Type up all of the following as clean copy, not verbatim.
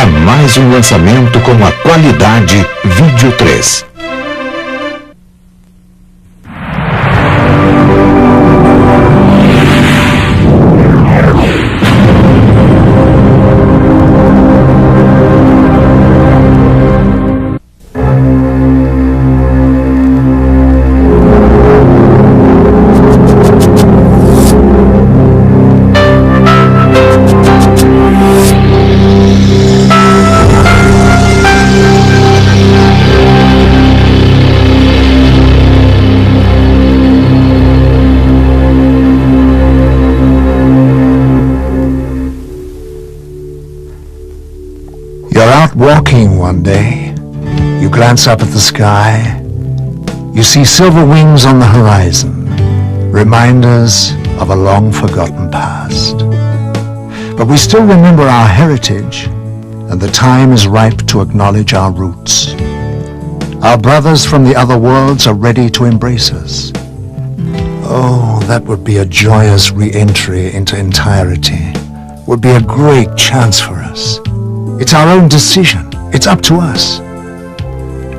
a mais um lançamento com a qualidade Vídeo 3. Walking one day, you glance up at the sky, you see silver wings on the horizon, reminders of a long-forgotten past. But we still remember our heritage, and the time is ripe to acknowledge our roots. Our brothers from the other worlds are ready to embrace us. Oh, that would be a joyous re-entry into entirety. Would be a great chance for us. It's our own decision. It's up to us.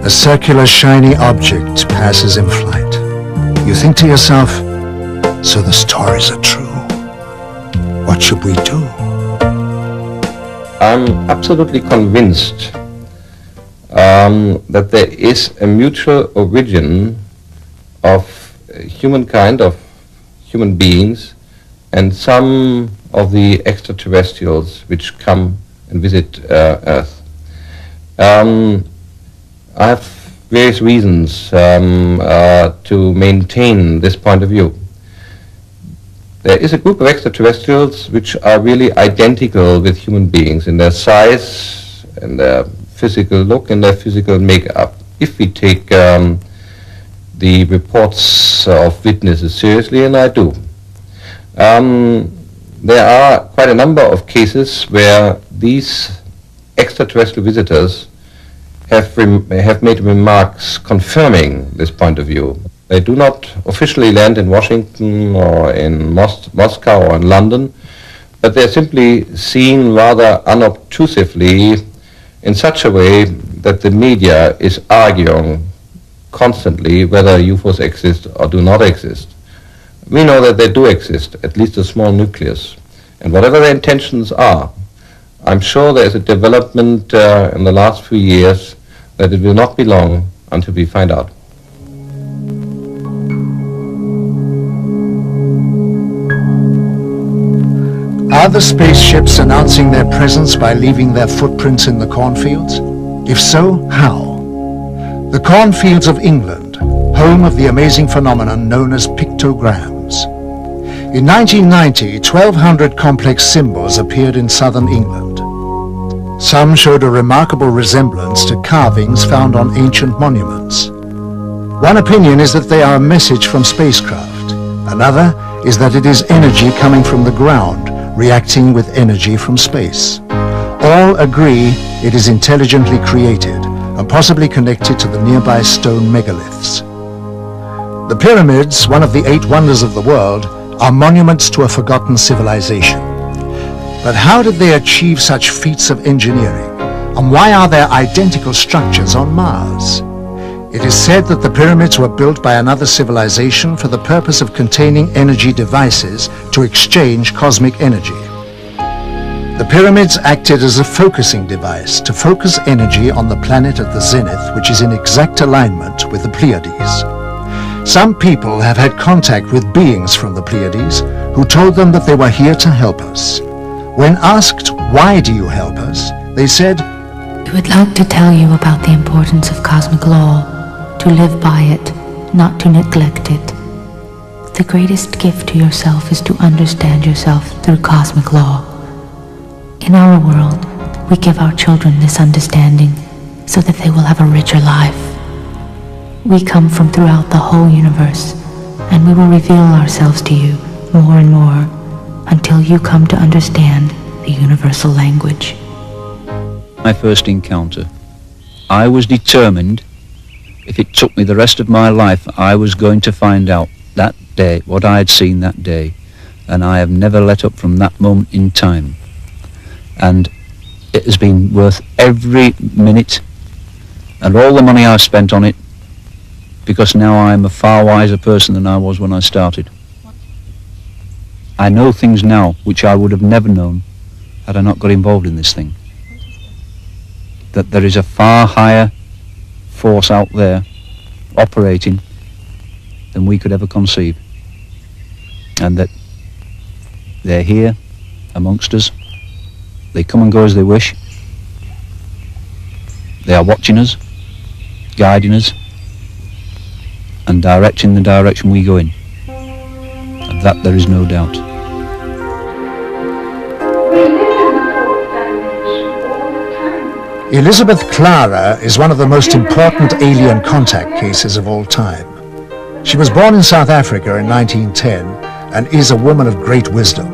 A circular shiny object passes in flight. You think to yourself, so the stories are true. What should we do? I'm absolutely convinced that there is a mutual origin of humankind, of human beings, and some of the extraterrestrials which come and visit Earth. I have various reasons to maintain this point of view. There is a group of extraterrestrials which are really identical with human beings in their size, in their physical look, and their physical makeup. If we take the reports of witnesses seriously, and I do. There are quite a number of cases where these extraterrestrial visitors have made remarks confirming this point of view. They do not officially land in Washington or in Moscow or in London, but they're simply seen rather unobtrusively in such a way that the media is arguing constantly whether UFOs exist or do not exist. We know that they do exist, at least a small nucleus. And whatever their intentions are, I'm sure there is a development in the last few years that it will not be long until we find out. Are the spaceships announcing their presence by leaving their footprints in the cornfields? If so, how? The cornfields of England, home of the amazing phenomenon known as pictograms. In 1990, 1,200 complex symbols appeared in southern England. Some showed a remarkable resemblance to carvings found on ancient monuments. One opinion is that they are a message from spacecraft. Another is that it is energy coming from the ground, reacting with energy from space. All agree it is intelligently created and possibly connected to the nearby stone megaliths. The pyramids, one of the 8 wonders of the world, are monuments to a forgotten civilization. But how did they achieve such feats of engineering? And why are there identical structures on Mars? It is said that the pyramids were built by another civilization for the purpose of containing energy devices to exchange cosmic energy. The pyramids acted as a focusing device to focus energy on the planet at the zenith, which is in exact alignment with the Pleiades. Some people have had contact with beings from the Pleiades who told them that they were here to help us. When asked, "Why do you help us?" they said, "We would like to tell you about the importance of cosmic law, to live by it, not to neglect it. The greatest gift to yourself is to understand yourself through cosmic law. In our world, we give our children this understanding so that they will have a richer life. We come from throughout the whole universe, and we will reveal ourselves to you more and more until you come to understand the universal language." My first encounter, I was determined, if it took me the rest of my life, I was going to find out that day what I had seen that day, and I have never let up from that moment in time. And it has been worth every minute and all the money I've spent on it, because now I'm a far wiser person than I was when I started. I know things now which I would have never known had I not got involved in this thing. That there is a far higher force out there operating than we could ever conceive, and that they're here amongst us. They come and go as they wish. They are watching us, guiding us, and directing the direction we go in. Of that there is no doubt. Elizabeth Clara is one of the most important alien contact cases of all time. She was born in South Africa in 1910 and is a woman of great wisdom.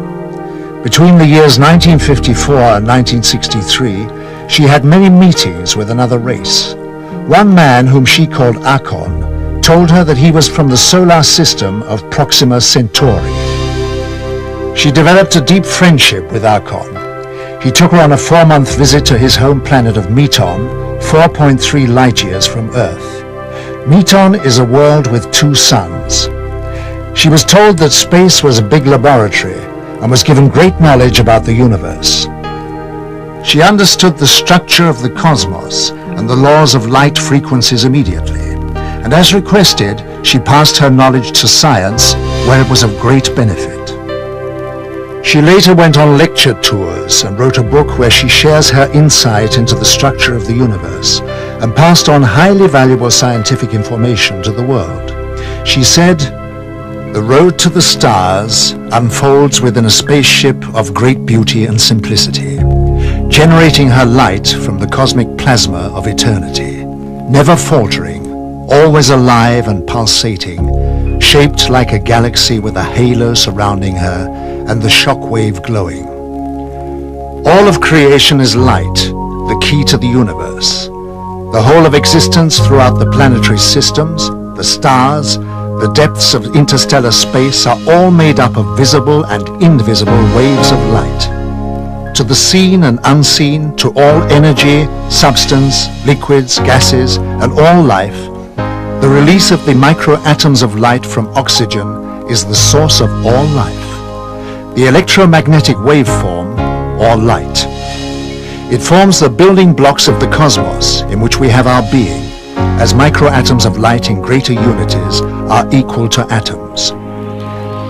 Between the years 1954 and 1963, she had many meetings with another race. One man, whom she called Akon, told her that he was from the solar system of Proxima Centauri. She developed a deep friendship with Akon. He took her on a 4-month visit to his home planet of Meton, 4.3 light years from Earth. Meton is a world with 2 suns. She was told that space was a big laboratory and was given great knowledge about the universe. She understood the structure of the cosmos and the laws of light frequencies immediately, and as requested, she passed her knowledge to science, where it was of great benefit. She later went on lecture tours and wrote a book where she shares her insight into the structure of the universe and passed on highly valuable scientific information to the world. She said, "The road to the stars unfolds within a spaceship of great beauty and simplicity, generating her light from the cosmic plasma of eternity, never faltering, always alive and pulsating, shaped like a galaxy with a halo surrounding her and the shock wave glowing. All of creation is light, the key to the universe. The whole of existence throughout the planetary systems, the stars, the depths of interstellar space are all made up of visible and invisible waves of light. To the seen and unseen, to all energy, substance, liquids, gases, and all life, the release of the microatoms of light from oxygen is the source of all life. The electromagnetic waveform, or light. It forms the building blocks of the cosmos in which we have our being, as microatoms of light in greater unities are equal to atoms.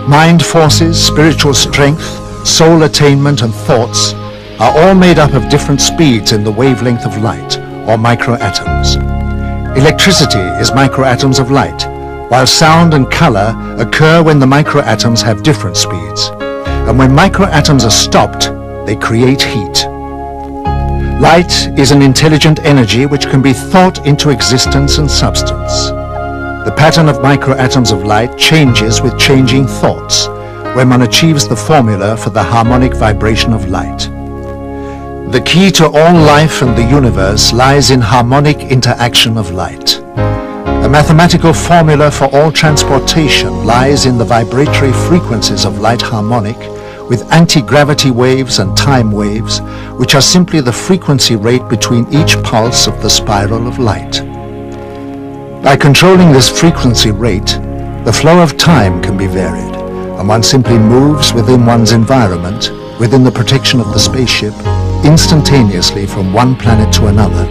Mind forces, spiritual strength, soul attainment and thoughts are all made up of different speeds in the wavelength of light, or microatoms. Electricity is microatoms of light, while sound and color occur when the microatoms have different speeds. And when microatoms are stopped, they create heat. Light is an intelligent energy which can be thought into existence and substance. The pattern of microatoms of light changes with changing thoughts, when one achieves the formula for the harmonic vibration of light. The key to all life and the universe lies in harmonic interaction of light. The mathematical formula for all transportation lies in the vibratory frequencies of light harmonic, with anti-gravity waves and time waves, which are simply the frequency rate between each pulse of the spiral of light. By controlling this frequency rate, the flow of time can be varied, and one simply moves within one's environment, within the protection of the spaceship, instantaneously from one planet to another,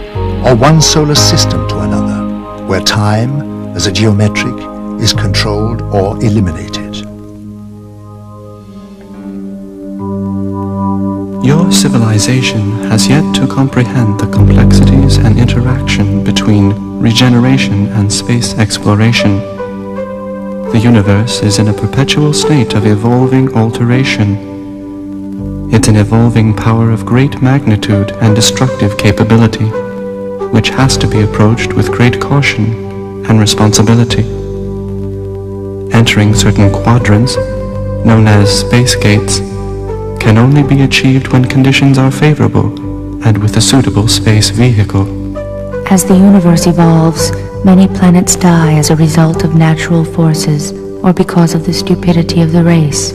or one solar system to another, where time, as a geometric, is controlled or eliminated. Your civilization has yet to comprehend the complexities and interaction between regeneration and space exploration. The universe is in a perpetual state of evolving alteration. It's an evolving power of great magnitude and destructive capability, which has to be approached with great caution and responsibility. Entering certain quadrants, known as space gates, can only be achieved when conditions are favorable and with a suitable space vehicle. As the universe evolves, many planets die as a result of natural forces or because of the stupidity of the race.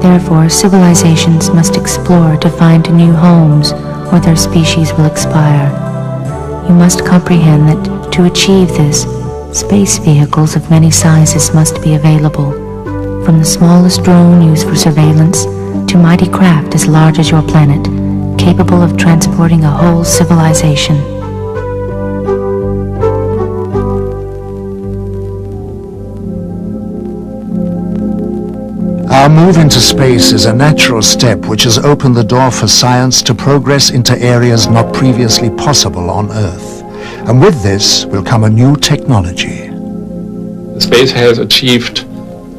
Therefore, civilizations must explore to find new homes or their species will expire. You must comprehend that to achieve this, space vehicles of many sizes must be available, from the smallest drone used for surveillance to mighty craft as large as your planet, capable of transporting a whole civilization. Our move into space is a natural step which has opened the door for science to progress into areas not previously possible on Earth. And with this will come a new technology. Space has achieved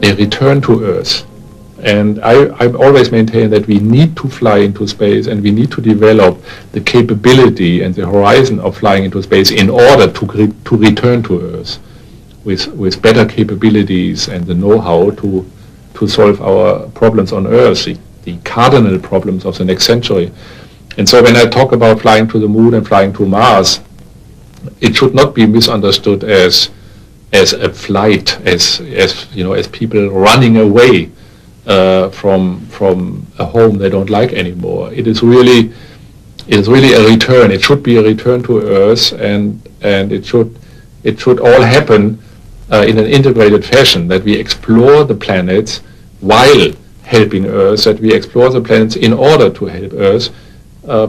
a return to Earth. And I've always maintained that we need to fly into space, and we need to develop the capability and the horizon of flying into space in order to return to Earth with better capabilities and the know-how to solve our problems on Earth, the cardinal problems of the next century. And so when I talk about flying to the moon and flying to Mars, it should not be misunderstood as a flight, as you know, as people running away from a home they don't like anymore. It is really a return. It should be a return to Earth, and it should all happen in an integrated fashion, that we explore the planets while helping Earth, that we explore the planets in order to help Earth.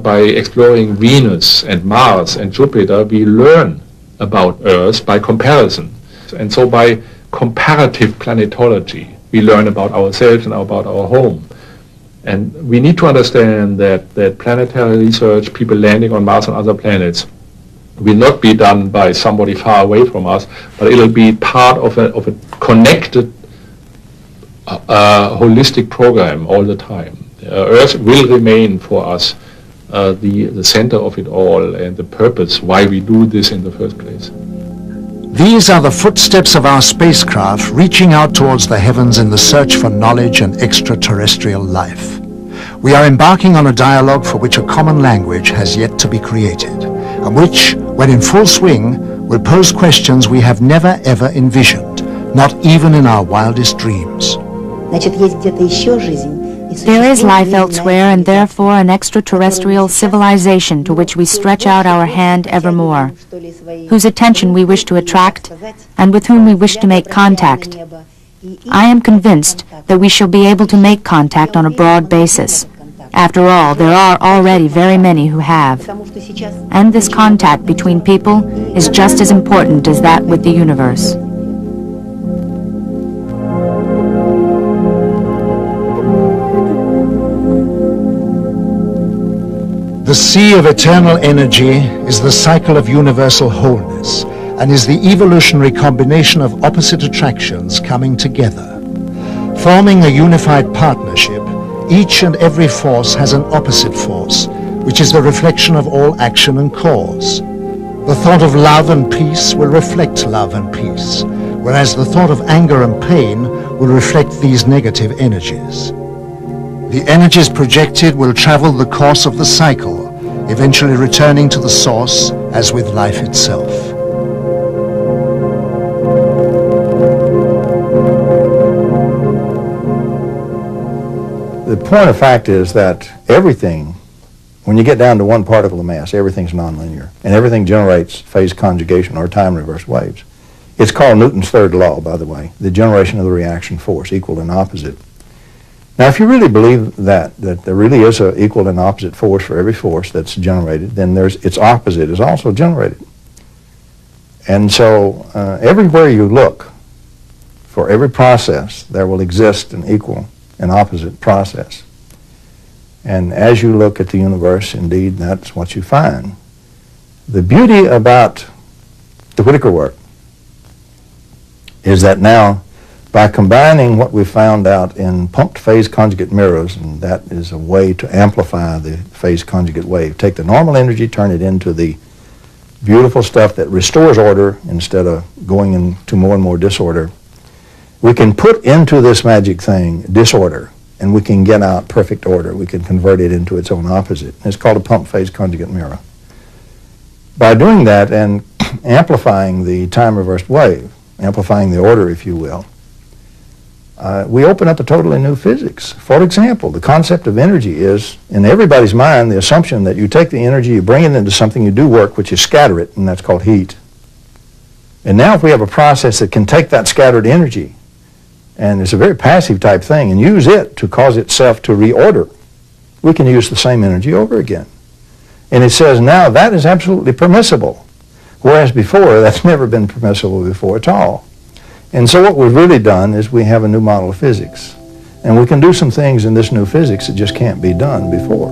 By exploring Venus and Mars and Jupiter, we learn about Earth by comparison. And so by comparative planetology, we learn about ourselves and about our home. And we need to understand that planetary research, people landing on Mars and other planets, will not be done by somebody far away from us, but it'll be part of a connected, holistic program all the time. Earth will remain for us the center of it all and the purpose why we do this in the first place. These are the footsteps of our spacecraft reaching out towards the heavens in the search for knowledge and extraterrestrial life. We are embarking on a dialogue for which a common language has yet to be created, and which, when in full swing, will pose questions we have never ever envisioned, not even in our wildest dreams. There is life elsewhere, and therefore an extraterrestrial civilization to which we stretch out our hand evermore, whose attention we wish to attract, and with whom we wish to make contact. I am convinced that we shall be able to make contact on a broad basis. After all, there are already very many who have. And this contact between people is just as important as that with the universe. The sea of eternal energy is the cycle of universal wholeness and is the evolutionary combination of opposite attractions coming together. Forming a unified partnership, each and every force has an opposite force, which is the reflection of all action and cause. The thought of love and peace will reflect love and peace, whereas the thought of anger and pain will reflect these negative energies. The energies projected will travel the course of the cycle, eventually returning to the source as with life itself. The point of fact is that everything, when you get down to one particle of mass, everything's nonlinear, and everything generates phase conjugation or time reverse waves. It's called Newton's third law, by the way, the generation of the reaction force, equal and opposite. Now, if you really believe that there really is an equal and opposite force for every force that's generated, then its opposite is also generated. And so everywhere you look, for every process, there will exist an equal and opposite process. And as you look at the universe, indeed, that's what you find. The beauty about the Whittaker work is that now, by combining what we found out in pumped phase conjugate mirrors, and that is a way to amplify the phase conjugate wave, take the normal energy, turn it into the beautiful stuff that restores order instead of going into more and more disorder. We can put into this magic thing disorder, and we can get out perfect order. We can convert it into its own opposite. It's called a pumped phase conjugate mirror. By doing that and amplifying the time reversed wave, amplifying the order, if you will, we open up a totally new physics. For example, the concept of energy is, in everybody's mind, the assumption that you take the energy, you bring it into something, you do work, which is scatter it, and that's called heat. And now if we have a process that can take that scattered energy, and it's a very passive type thing, and use it to cause itself to reorder, we can use the same energy over again. And it says now that is absolutely permissible, whereas before that's never been permissible before at all. And so what we've really done is we have a new model of physics. And we can do some things in this new physics that just can't be done before.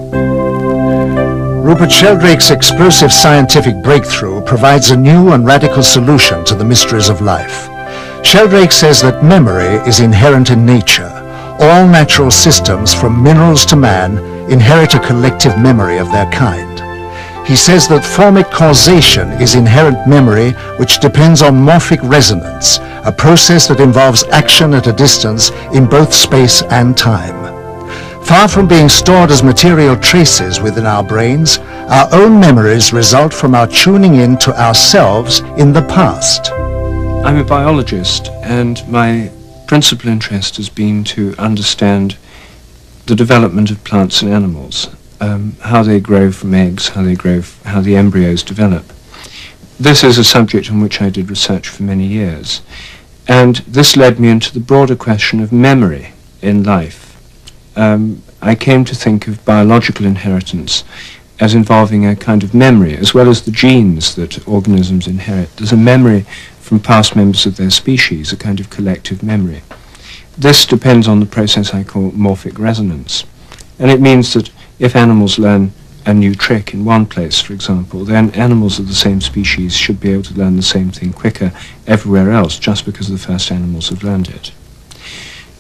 Rupert Sheldrake's explosive scientific breakthrough provides a new and radical solution to the mysteries of life. Sheldrake says that memory is inherent in nature. All natural systems, from minerals to man, inherit a collective memory of their kind. He says that formic causation is inherent memory which depends on morphic resonance, a process that involves action at a distance in both space and time. Far from being stored as material traces within our brains, our own memories result from our tuning in to ourselves in the past. I'm a biologist, and my principal interest has been to understand the development of plants and animals. How they grow from eggs, how the embryos develop. This is a subject on which I did research for many years, and this led me into the broader question of memory in life. I came to think of biological inheritance as involving a kind of memory, as well as the genes that organisms inherit. There's a memory from past members of their species, a kind of collective memory. This depends on the process I call morphic resonance, and it means that if animals learn a new trick in one place, for example, then animals of the same species should be able to learn the same thing quicker everywhere else, just because the first animals have learned it.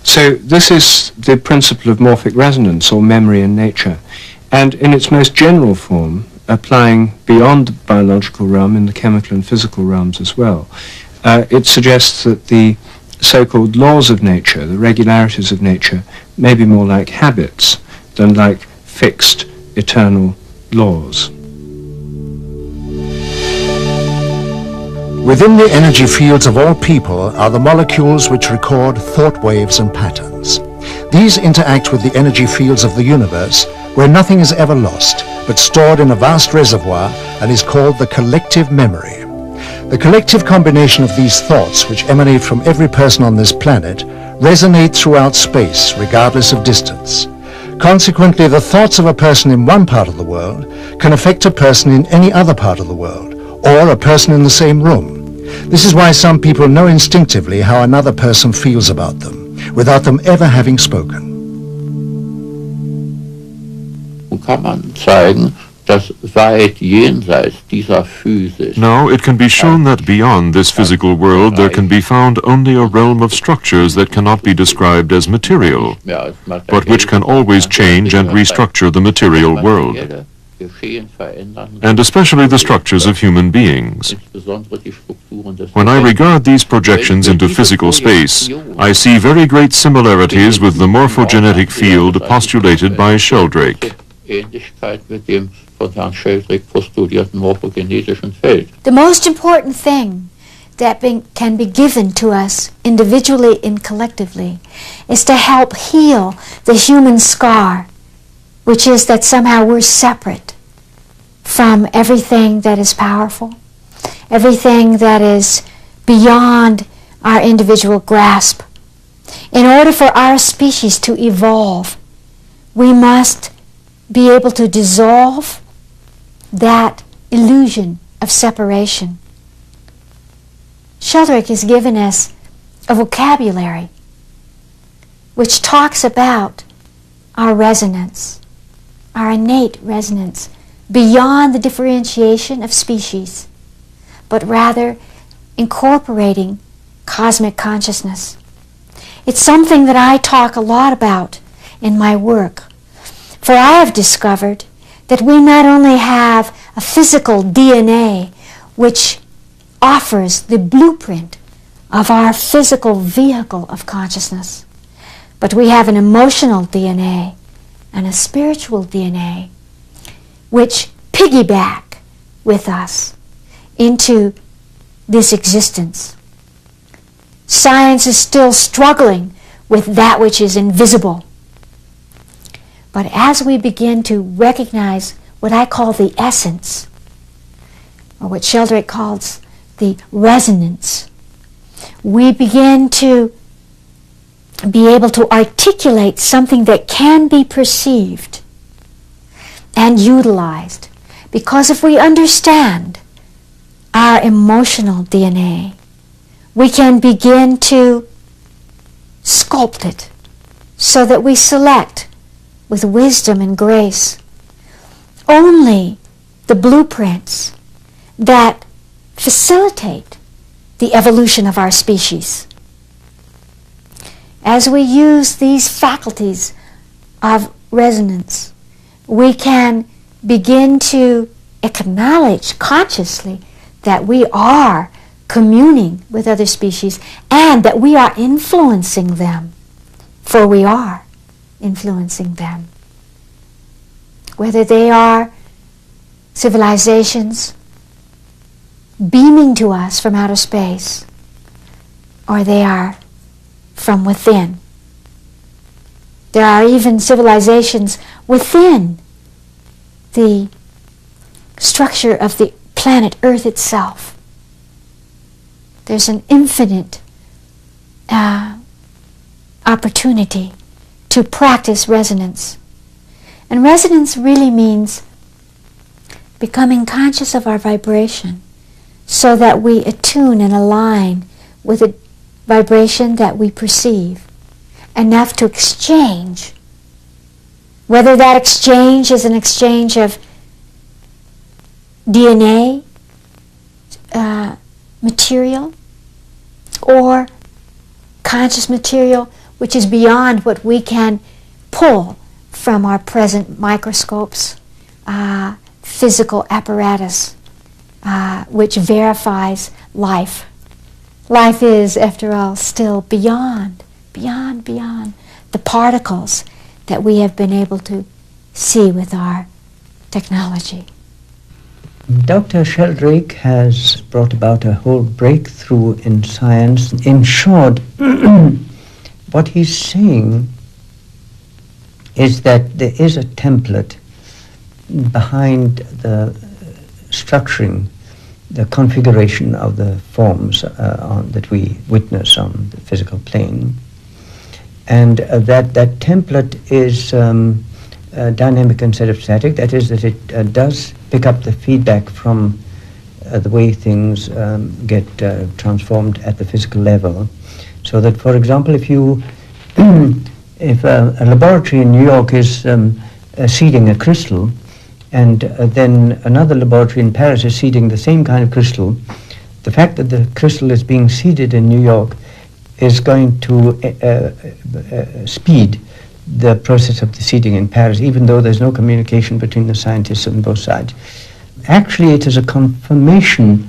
So this is the principle of morphic resonance, or memory in nature, and in its most general form, applying beyond the biological realm in the chemical and physical realms as well. It suggests that the so-called laws of nature, the regularities of nature, may be more like habits than like fixed, eternal laws. Within the energy fields of all people are the molecules which record thought waves and patterns. These interact with the energy fields of the universe, where nothing is ever lost, but stored in a vast reservoir, and is called the collective memory. The collective combination of these thoughts, which emanate from every person on this planet, resonate throughout space, regardless of distance. Consequently, the thoughts of a person in one part of the world can affect a person in any other part of the world, or a person in the same room. This is why some people know instinctively how another person feels about them, without them ever having spoken. Kann man zeigen, dass weit jenseits dieser Physis. Now it can be shown that beyond this physical world there can be found only a realm of structures that cannot be described as material, but which can always change and restructure the material world, and especially the structures of human beings. When I regard these projections into physical space, I see very great similarities with the morphogenetic field postulated by Sheldrake. The most important thing that can be given to us individually and collectively is to help heal the human scar, which is that somehow we're separate from everything that is powerful, everything that is beyond our individual grasp. In order for our species to evolve, we must be able to dissolve that illusion of separation. Sheldrake has given us a vocabulary which talks about our resonance, our innate resonance, beyond the differentiation of species, but rather incorporating cosmic consciousness. It's something that I talk a lot about in my work. For I have discovered that we not only have a physical DNA which offers the blueprint of our physical vehicle of consciousness, but we have an emotional DNA and a spiritual DNA which piggyback with us into this existence. Science is still struggling with that which is invisible. But as we begin to recognize what I call the essence, or what Sheldrake calls the resonance, we begin to be able to articulate something that can be perceived and utilized. Because if we understand our emotional DNA, we can begin to sculpt it so that we select with wisdom and grace only the blueprints that facilitate the evolution of our species. As we use these faculties of resonance, we can begin to acknowledge consciously that we are communing with other species and that we are influencing them, for we are influencing them. Whether they are civilizations beaming to us from outer space, or they are from within. There are even civilizations within the structure of the planet Earth itself. There's an infinite opportunity to practice resonance. And resonance really means becoming conscious of our vibration so that we attune and align with a vibration that we perceive enough to exchange. Whether that exchange is an exchange of DNA material or conscious material which is beyond what we can pull from our present microscopes, physical apparatus which verifies life. Life is, after all, still beyond the particles that we have been able to see with our technology. Dr. Sheldrake has brought about a whole breakthrough in science. In short, what he's saying is that there is a template behind the structuring, the configuration of the forms that we witness on the physical plane, and that template is dynamic instead of static. That is, that it does pick up the feedback from the way things get transformed at the physical level. So that, for example, if a laboratory in New York is seeding a crystal, and then another laboratory in Paris is seeding the same kind of crystal, the fact that the crystal is being seeded in New York is going to speed the process of the seeding in Paris, even though there's no communication between the scientists on both sides. Actually, it is a confirmation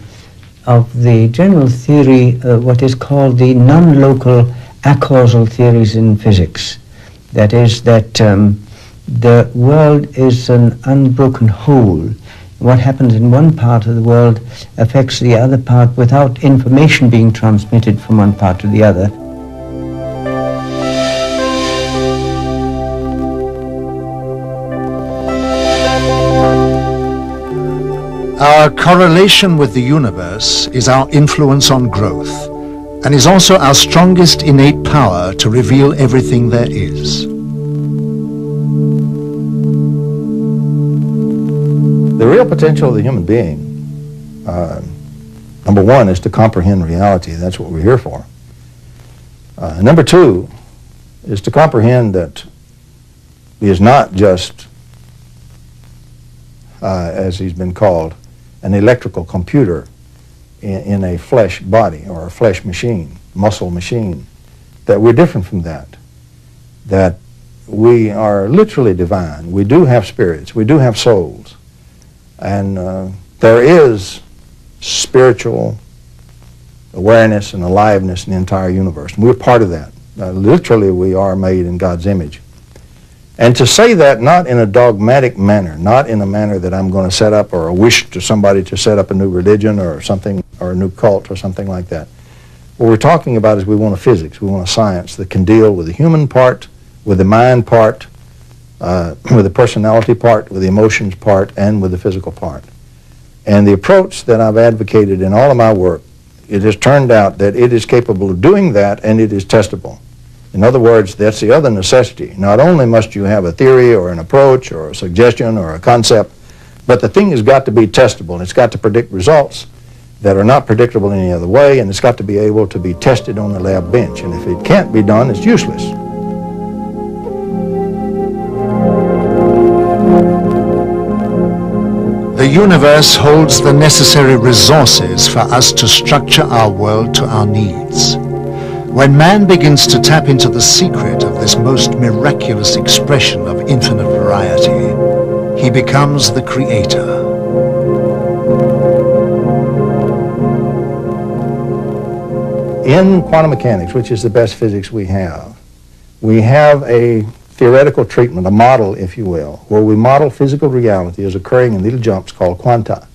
of the general theory, what is called the non-local acausal theories in physics. That is, that the world is an unbroken whole. What happens in one part of the world affects the other part without information being transmitted from one part to the other. Our correlation with the universe is our influence on growth, and is also our strongest innate power to reveal everything there is. The real potential of the human being, number one, is to comprehend reality. That's what we're here for. Number two is to comprehend that he is not just, as he's been called, an electrical computer in a flesh body or a flesh machine, muscle machine, that we're different from that, that we are literally divine. We do have spirits, we do have souls, and there is spiritual awareness and aliveness in the entire universe, and we're part of that. Literally, we are made in God's image. And to say that not in a dogmatic manner, not in a manner that I'm going to set up or a wish to somebody to set up a new religion or something, or a new cult or something like that. What we're talking about is we want a physics, we want a science that can deal with the human part, with the mind part, with the personality part, with the emotions part, and with the physical part. And the approach that I've advocated in all of my work, it has turned out that it is capable of doing that, and it is testable. In other words, that's the other necessity. Not only must you have a theory or an approach or a suggestion or a concept, but the thing has got to be testable. It's got to predict results that are not predictable in any other way, and it's got to be able to be tested on the lab bench. And if it can't be done, it's useless. The universe holds the necessary resources for us to structure our world to our needs. When man begins to tap into the secret of this most miraculous expression of infinite variety, he becomes the creator. In quantum mechanics, which is the best physics we have a theoretical treatment, a model, if you will, where we model physical reality as occurring in little jumps called quanta.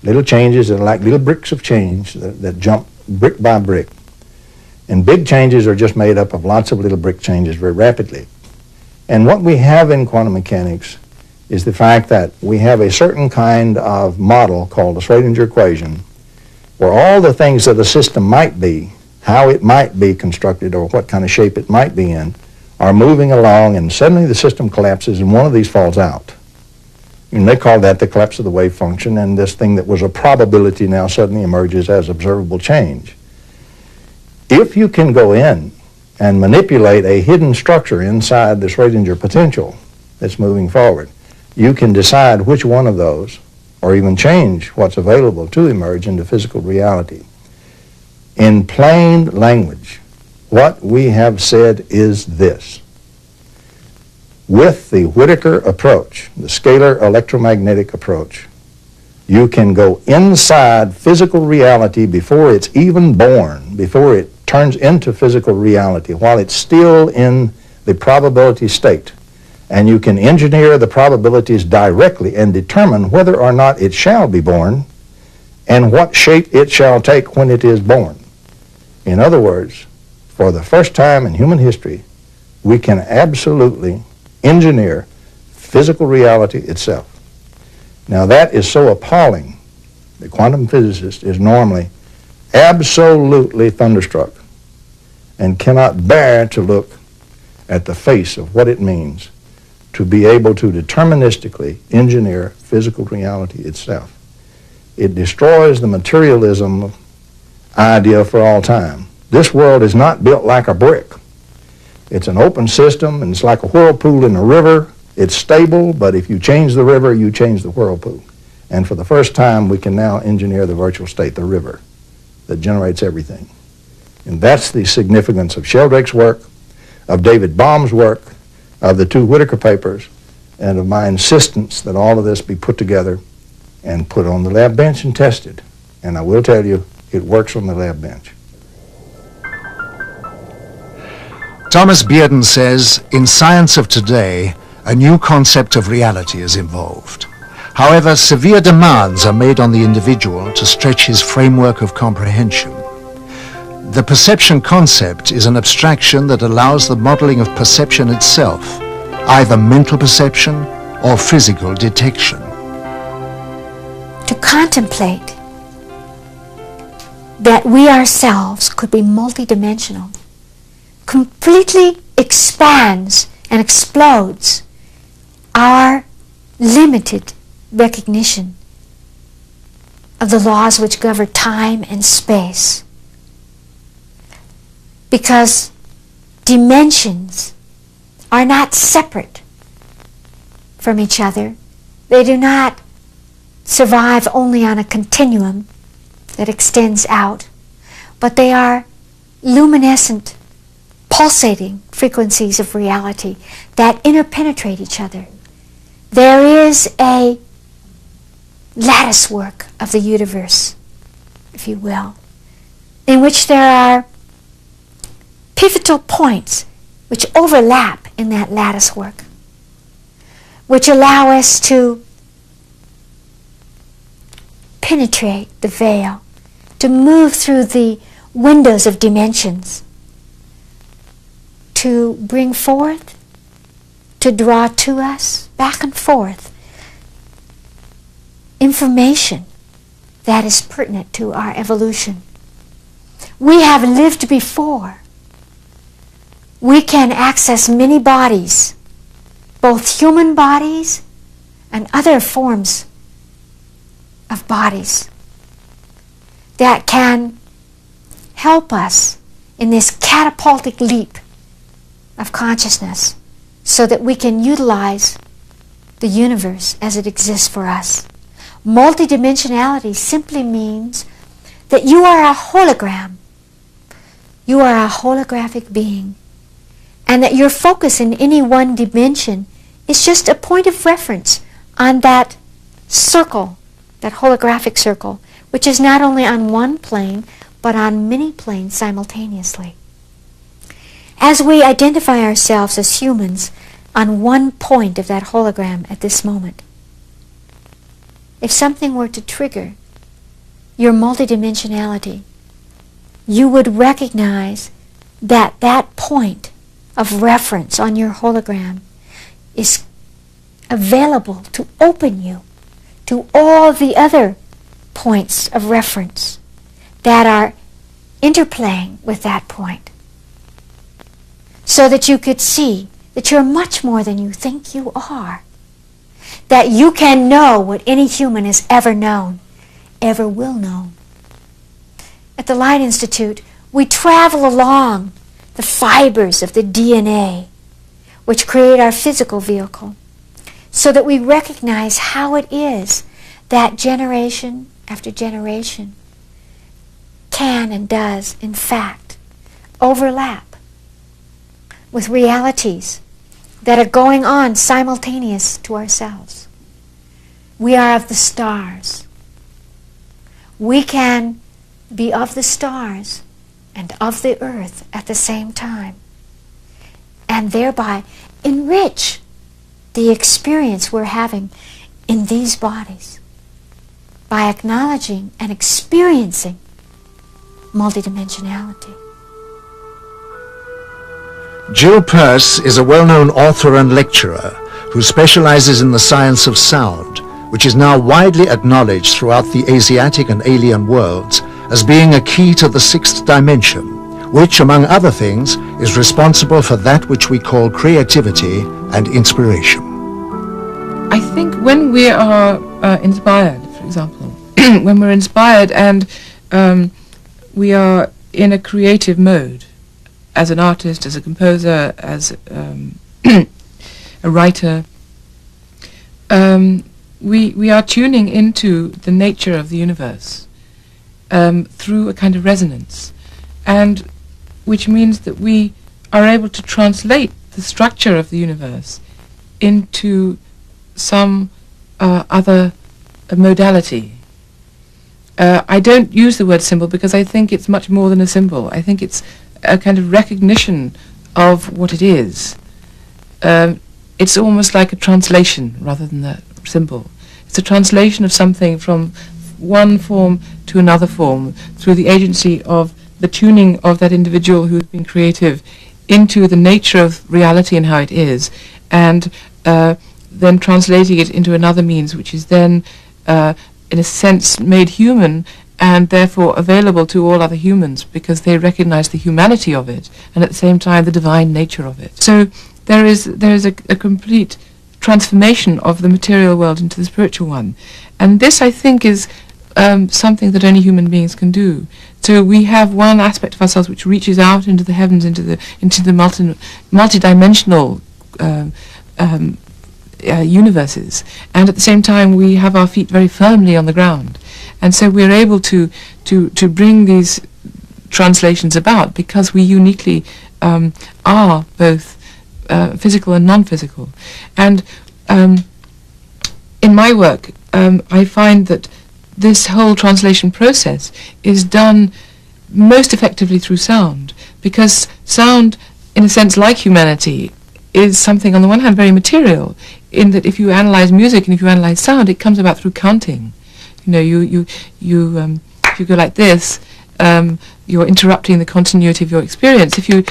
Little changes that are like little bricks of change that jump brick by brick. And big changes are just made up of lots of little brick changes very rapidly. And what we have in quantum mechanics is the fact that we have a certain kind of model called the Schrodinger equation, where all the things that a system might be, how it might be constructed or what kind of shape it might be in, are moving along, and suddenly the system collapses and one of these falls out. And they call that the collapse of the wave function, and this thing that was a probability now suddenly emerges as observable change. If you can go in and manipulate a hidden structure inside the Schrodinger potential that's moving forward, you can decide which one of those, or even change what's available to emerge into physical reality. In plain language, what we have said is this. With the Whittaker approach, the scalar electromagnetic approach, you can go inside physical reality before it's even born, before it turns into physical reality, while it's still in the probability state. And you can engineer the probabilities directly and determine whether or not it shall be born and what shape it shall take when it is born. In other words, for the first time in human history, we can absolutely engineer physical reality itself. Now that is so appalling, the quantum physicist is normally absolutely thunderstruck and cannot bear to look at the face of what it means to be able to deterministically engineer physical reality itself. It destroys the materialism idea for all time. This world is not built like a brick. It's an open system, and it's like a whirlpool in a river. It's stable, but if you change the river, you change the whirlpool. And for the first time, we can now engineer the virtual state, the river, that generates everything. And that's the significance of Sheldrake's work, of David Bohm's work, of the two Whittaker papers, and of my insistence that all of this be put together and put on the lab bench and tested. And I will tell you, it works on the lab bench. Thomas Bearden says, in science of today, a new concept of reality is involved. However, severe demands are made on the individual to stretch his framework of comprehension. The perception concept is an abstraction that allows the modeling of perception itself, either mental perception or physical detection. To contemplate that we ourselves could be multidimensional completely expands and explodes our limited recognition of the laws which govern time and space. Because dimensions are not separate from each other. They do not survive only on a continuum that extends out, but they are luminescent, pulsating frequencies of reality that interpenetrate each other. There is a lattice work of the universe, if you will, in which there are pivotal points which overlap in that lattice work, which allow us to penetrate the veil, to move through the windows of dimensions to bring forth, to draw to us, back and forth, information that is pertinent to our evolution. We have lived before. We can access many bodies, both human bodies and other forms of bodies that can help us in this catapultic leap of consciousness so that we can utilize the universe as it exists for us. Multidimensionality simply means that you are a hologram. You are a holographic being, and that your focus in any one dimension is just a point of reference on that circle, that holographic circle, which is not only on one plane, but on many planes simultaneously. As we identify ourselves as humans on one point of that hologram at this moment, if something were to trigger your multidimensionality, you would recognize that that point of reference on your hologram is available to open you to all the other points of reference that are interplaying with that point, so that you could see that you're much more than you think you are, that you can know what any human has ever known, ever will know. At the Light Institute, we travel along the fibers of the DNA, which create our physical vehicle, so that we recognize how it is that generation after generation can and does, in fact, overlap with realities that are going on simultaneous to ourselves. We are of the stars. We can be of the stars and of the earth at the same time, and thereby enrich the experience we're having in these bodies by acknowledging and experiencing multidimensionality. Jill Peirce is a well-known author and lecturer who specializes in the science of sound, which is now widely acknowledged throughout the Asiatic and alien worlds as being a key to the sixth dimension, which, among other things, is responsible for that which we call creativity and inspiration. I think when we are inspired, for example, when we're inspired and we are in a creative mode, as an artist, as a composer, as a writer, we are tuning into the nature of the universe through a kind of resonance, and which means that we are able to translate the structure of the universe into some other modality. I don't use the word symbol because I think it's much more than a symbol. I think it's a kind of recognition of what it is. It's almost like a translation rather than a symbol. It's a translation of something from one form to another form through the agency of the tuning of that individual who's been creative into the nature of reality and how it is, and then translating it into another means, which is then, in a sense, made human and therefore available to all other humans because they recognize the humanity of it and at the same time the divine nature of it. So there is a complete transformation of the material world into the spiritual one, and this, I think, is something that only human beings can do. So we have one aspect of ourselves which reaches out into the heavens, into the multi-dimensional universes, and at the same time we have our feet very firmly on the ground, and so we're able to bring these translations about because we uniquely are both physical and non-physical. And in my work, I find that this whole translation process is done most effectively through sound, because sound, in a sense, like humanity, is something on the one hand very material, in that if you analyze music and if you analyze sound, it comes about through counting. You know, you go like this, you're interrupting the continuity of your experience. If you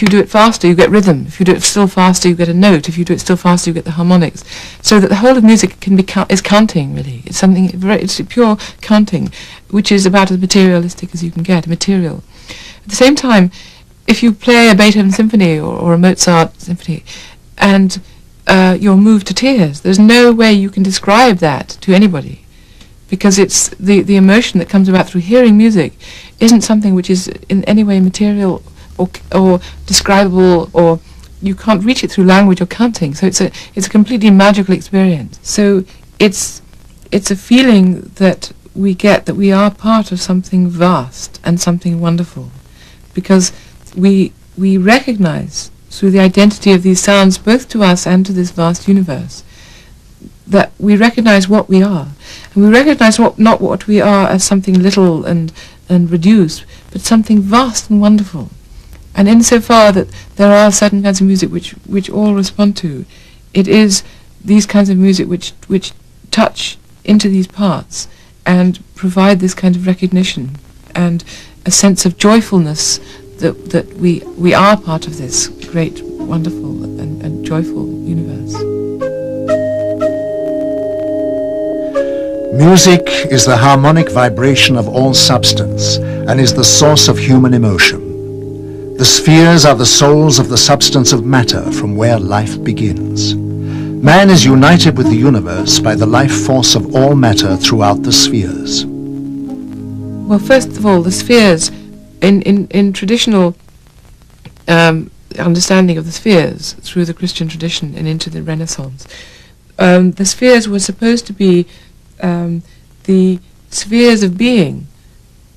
do it faster, you get rhythm. If you do it still faster, you get a note. If you do it still faster, you get the harmonics. So that the whole of music is counting, really. It's something it's pure counting, which is about as materialistic as you can get, material. At the same time, if you play a Beethoven symphony or a Mozart symphony, and you're moved to tears, there's no way you can describe that to anybody, because it's the emotion that comes about through hearing music isn't something which is in any way material or describable, or you can't reach it through language or counting. So it's a completely magical experience. So it's a feeling that we get that we are part of something vast and something wonderful, because we recognize through the identity of these sounds, both to us and to this vast universe, that we recognize what we are. And we recognize not what we are as something little and reduced, but something vast and wonderful. And insofar that there are certain kinds of music which all respond to, it is these kinds of music which touch into these parts and provide this kind of recognition and a sense of joyfulness that we are part of this great, wonderful and joyful universe. Music is the harmonic vibration of all substance and is the source of human emotion. The spheres are the souls of the substance of matter from where life begins. Man is united with the universe by the life force of all matter throughout the spheres. Well, first of all, the spheres, in traditional understanding of the spheres through the Christian tradition and into the Renaissance, the spheres were supposed to be the spheres of being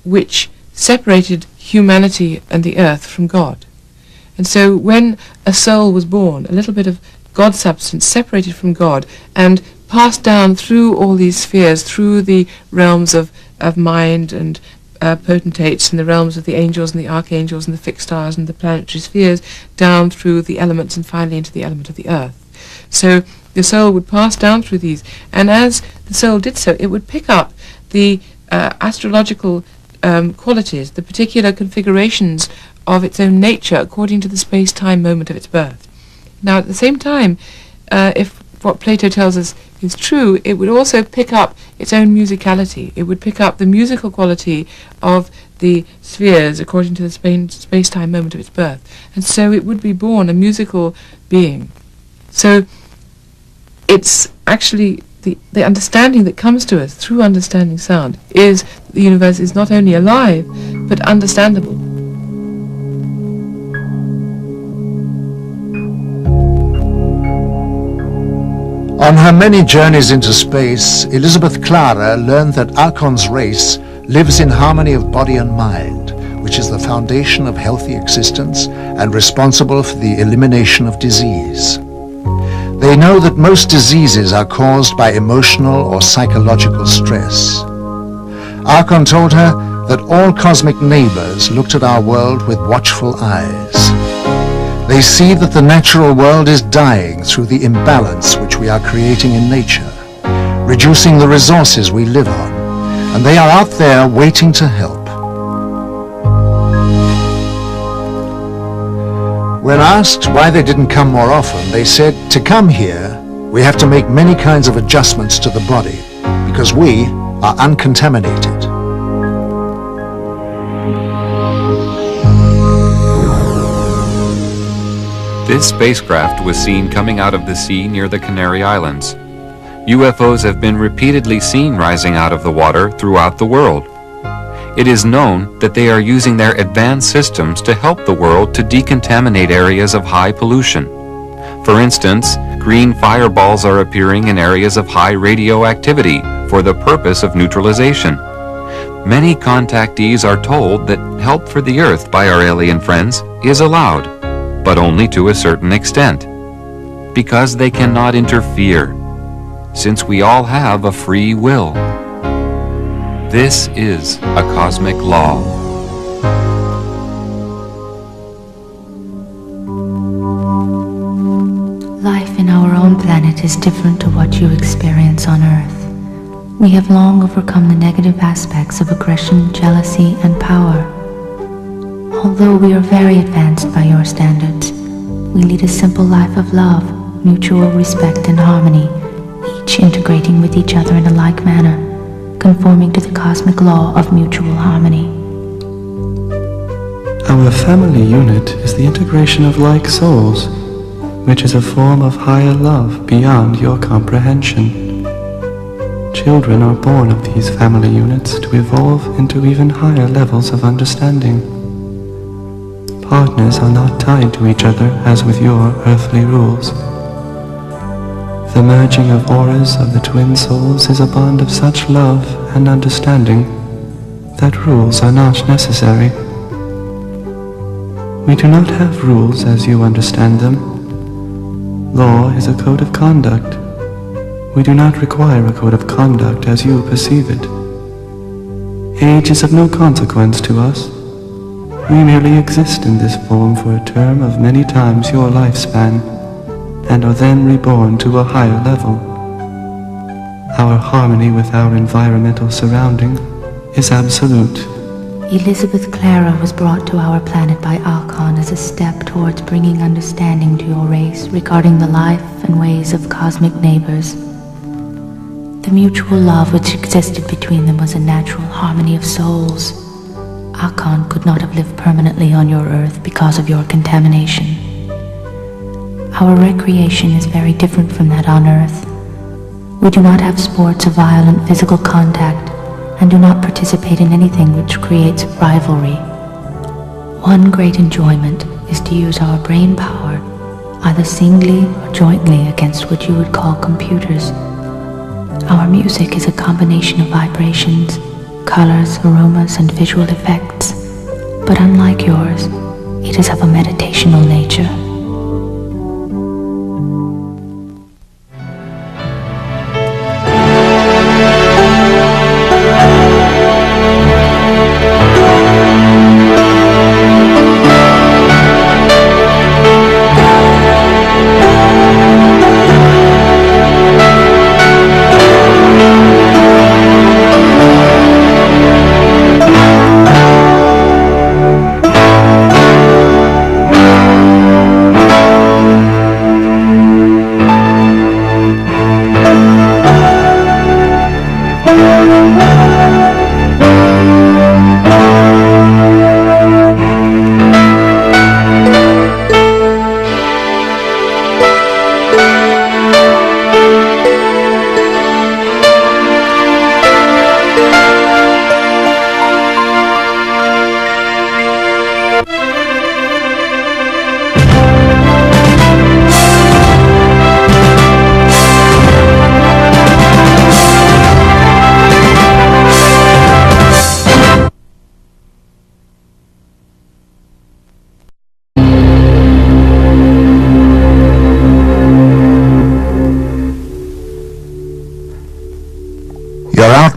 which separated humanity and the earth from God. And so when a soul was born, a little bit of God substance separated from God and passed down through all these spheres, through the realms of mind and potentates, and the realms of the angels and the archangels and the fixed stars and the planetary spheres, down through the elements and finally into the element of the earth. So the soul would pass down through these, and as the soul did so, it would pick up the astrological qualities, the particular configurations of its own nature according to the space-time moment of its birth. Now, at the same time, if what Plato tells us is true, it would also pick up its own musicality. It would pick up the musical quality of the spheres according to the space-time moment of its birth. And so it would be born a musical being. So it's actually the understanding that comes to us through understanding sound is that the universe is not only alive, but understandable. On her many journeys into space, Elizabeth Clara learned that Archon's race lives in harmony of body and mind, which is the foundation of healthy existence and responsible for the elimination of disease. They know that most diseases are caused by emotional or psychological stress. Archon told her that all cosmic neighbors looked at our world with watchful eyes. They see that the natural world is dying through the imbalance which we are creating in nature, reducing the resources we live on, and they are out there waiting to help. When asked why they didn't come more often, they said, to come here, we have to make many kinds of adjustments to the body, because we are uncontaminated. This spacecraft was seen coming out of the sea near the Canary Islands. UFOs have been repeatedly seen rising out of the water throughout the world. It is known that they are using their advanced systems to help the world to decontaminate areas of high pollution. For instance, green fireballs are appearing in areas of high radioactivity for the purpose of neutralization. Many contactees are told that help for the Earth by our alien friends is allowed, but only to a certain extent, because they cannot interfere, since we all have a free will. This is a cosmic law. Life in our own planet is different to what you experience on Earth. We have long overcome the negative aspects of aggression, jealousy, and power. Although we are very advanced by your standards, we lead a simple life of love, mutual respect and harmony, each integrating with each other in a like manner, conforming to the cosmic law of mutual harmony. Our family unit is the integration of like souls, which is a form of higher love beyond your comprehension. Children are born of these family units to evolve into even higher levels of understanding. Partners are not tied to each other as with your earthly rules. The merging of auras of the twin souls is a bond of such love and understanding that rules are not necessary. We do not have rules as you understand them. Law is a code of conduct. We do not require a code of conduct as you perceive it. Age is of no consequence to us. We merely exist in this form for a term of many times your lifespan, and are then reborn to a higher level. Our harmony with our environmental surrounding is absolute. Elizabeth Clara was brought to our planet by Alcon as a step towards bringing understanding to your race regarding the life and ways of cosmic neighbors. The mutual love which existed between them was a natural harmony of souls. Alcon could not have lived permanently on your Earth because of your contamination. Our recreation is very different from that on Earth. We do not have sports of violent physical contact and do not participate in anything which creates rivalry. One great enjoyment is to use our brain power, either singly or jointly, against what you would call computers. Our music is a combination of vibrations, colors, aromas, and visual effects, but unlike yours, it is of a meditational nature.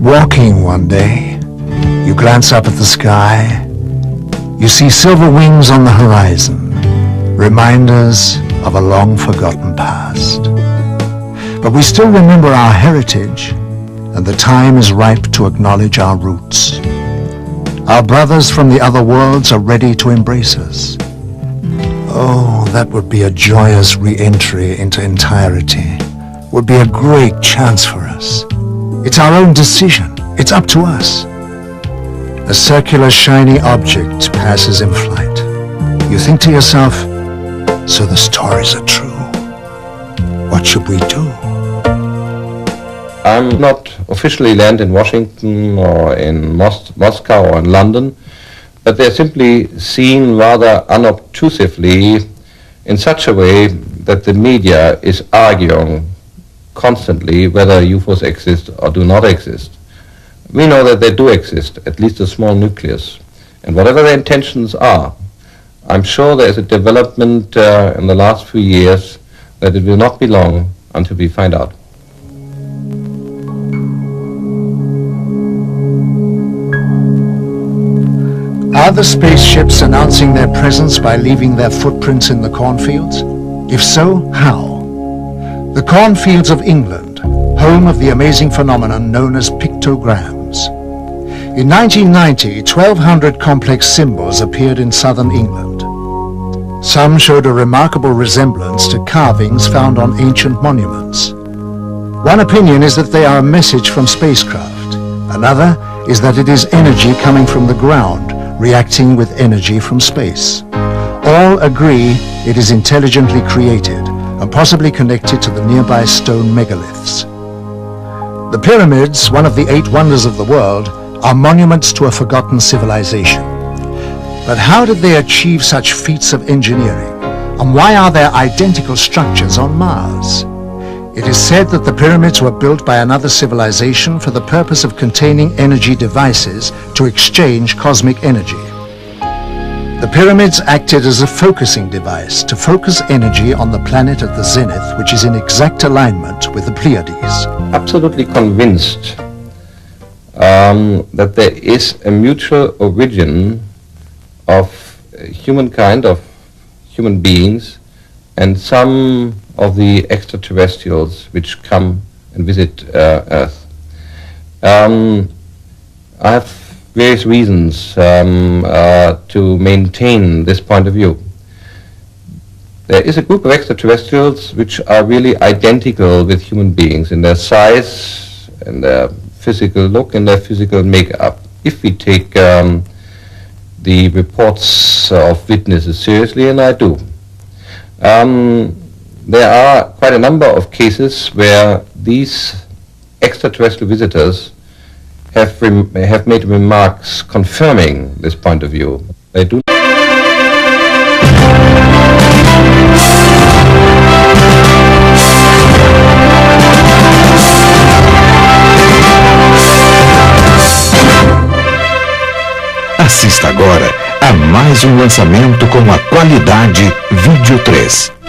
Walking one day, you glance up at the sky, you see silver wings on the horizon, reminders of a long-forgotten past. But we still remember our heritage, and the time is ripe to acknowledge our roots. Our brothers from the other worlds are ready to embrace us. Oh, that would be a joyous re-entry into entirety. Would be a great chance for us. It's our own decision. It's up to us. A circular, shiny object passes in flight. You think to yourself, so the stories are true. What should we do? I'm not officially land in Washington or in Moscow or in London, but they're simply seen rather unobtrusively in such a way that the media is arguing constantly whether UFOs exist or do not exist. We know that they do exist, at least a small nucleus. And whatever their intentions are, I'm sure there is a development in the last few years that it will not be long until we find out. Are the spaceships announcing their presence by leaving their footprints in the cornfields? If so, how? The cornfields of England, home of the amazing phenomenon known as pictograms. In 1990, 1,200 complex symbols appeared in southern England. Some showed a remarkable resemblance to carvings found on ancient monuments. One opinion is that they are a message from spacecraft. Another is that it is energy coming from the ground, reacting with energy from space. All agree it is intelligently created and possibly connected to the nearby stone megaliths. The pyramids, one of the 8 wonders of the world, are monuments to a forgotten civilization. But how did they achieve such feats of engineering? And why are there identical structures on Mars? It is said that the pyramids were built by another civilization for the purpose of containing energy devices to exchange cosmic energy. The pyramids acted as a focusing device to focus energy on the planet at the zenith, which is in exact alignment with the Pleiades. Absolutely convinced that there is a mutual origin of humankind, of human beings, and some of the extraterrestrials which come and visit Earth. I have various reasons to maintain this point of view. There is a group of extraterrestrials which are really identical with human beings in their size, and their physical look, and their physical makeup. If we take the reports of witnesses seriously, and I do. There are quite a number of cases where these extraterrestrial visitors have made remarks confirming this point of view. They do. Assista agora a mais um lançamento com a qualidade Vídeo 3.